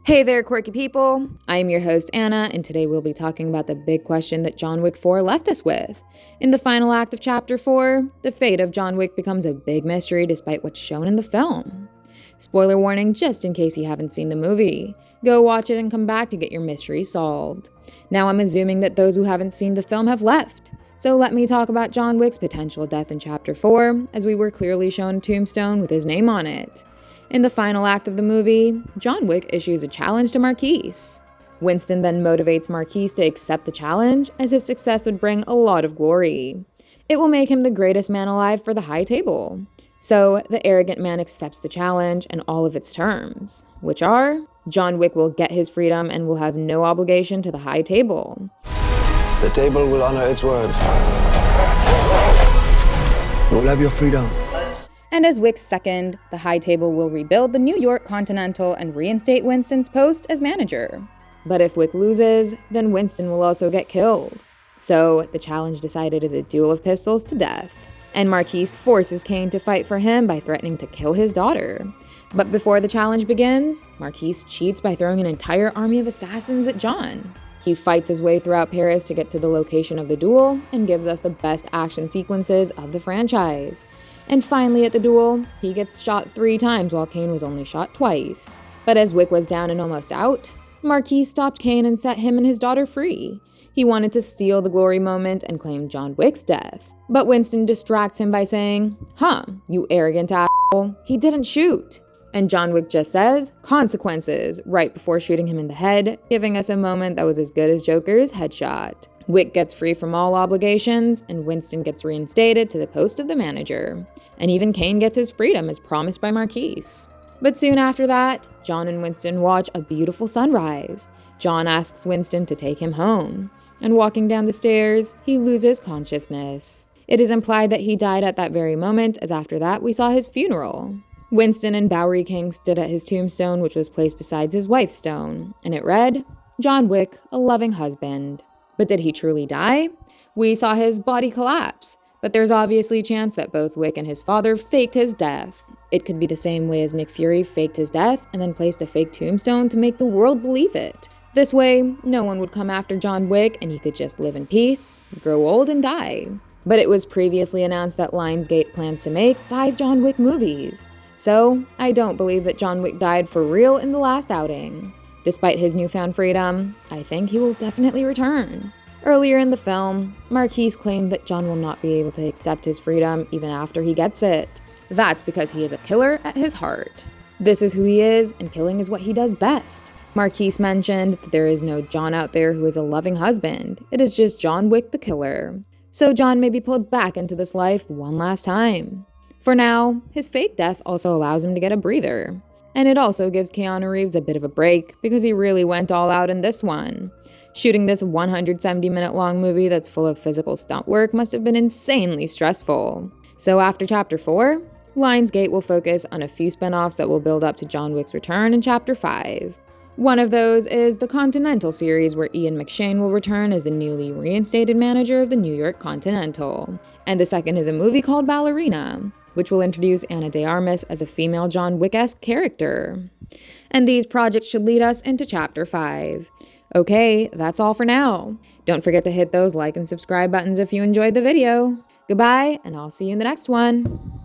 Hey there, quirky people! I am your host, Anna, and today we'll be talking about the big question that John Wick 4 left us with. In the final act of Chapter 4, the fate of John Wick becomes a big mystery despite what's shown in the film. Spoiler warning just in case you haven't seen the movie. Go watch it and come back to get your mystery solved. Now I'm assuming that those who haven't seen the film have left. So let me talk about John Wick's potential death in Chapter 4, as we were clearly shown a tombstone with his name on it. In the final act of the movie, John Wick issues a challenge to Marquise. Winston then motivates Marquise to accept the challenge, as his success would bring a lot of glory. It will make him the greatest man alive for the high table. So, the arrogant man accepts the challenge and all of its terms, which are, John Wick will get his freedom and will have no obligation to the high table. The table will honor its word. You will have your freedom. And as Wick's second, the high table will rebuild the New York Continental and reinstate Winston's post as manager. But if Wick loses, then Winston will also get killed. So the challenge decided is a duel of pistols to death. And Marquise forces Kane to fight for him by threatening to kill his daughter. But before the challenge begins, Marquise cheats by throwing an entire army of assassins at John. He fights his way throughout Paris to get to the location of the duel and gives us the best action sequences of the franchise. And finally at the duel, he gets shot 3 times while Kane was only shot twice. But as Wick was down and almost out, Marquise stopped Kane and set him and his daughter free. He wanted to steal the glory moment and claim John Wick's death. But Winston distracts him by saying, you arrogant asshole, he didn't shoot. And John Wick just says, consequences, right before shooting him in the head, giving us a moment that was as good as Joker's headshot. Wick gets free from all obligations, and Winston gets reinstated to the post of the manager. And even Kane gets his freedom as promised by Marquise. But soon after that, John and Winston watch a beautiful sunrise. John asks Winston to take him home. And walking down the stairs, he loses consciousness. It is implied that he died at that very moment, as after that we saw his funeral. Winston and Bowery King stood at his tombstone, which was placed beside his wife's stone, and it read, John Wick, a loving husband. But did he truly die? We saw his body collapse, but there's obviously a chance that both Wick and his father faked his death. It could be the same way as Nick Fury faked his death and then placed a fake tombstone to make the world believe it. This way, no one would come after John Wick and he could just live in peace, grow old, and die. But it was previously announced that Lionsgate plans to make 5 John Wick movies. So, I don't believe that John Wick died for real in the last outing. Despite his newfound freedom, I think he will definitely return. Earlier in the film, Marquise claimed that John will not be able to accept his freedom even after he gets it. That's because he is a killer at his heart. This is who he is, and killing is what he does best. Marquise mentioned that there is no John out there who is a loving husband. It is just John Wick the killer. So John may be pulled back into this life one last time. For now, his fake death also allows him to get a breather. And it also gives Keanu Reeves a bit of a break because he really went all out in this one. Shooting this 170-minute long movie that's full of physical stunt work must have been insanely stressful. So after Chapter 4, Lionsgate will focus on a few spin-offs that will build up to John Wick's return in Chapter 5. One of those is the Continental series, where Ian McShane will return as the newly reinstated manager of the New York Continental. And the second is a movie called Ballerina, which will introduce Ana de Armas as a female John Wick-esque character. And these projects should lead us into Chapter 5. Okay, that's all for now. Don't forget to hit those like and subscribe buttons if you enjoyed the video. Goodbye, and I'll see you in the next one.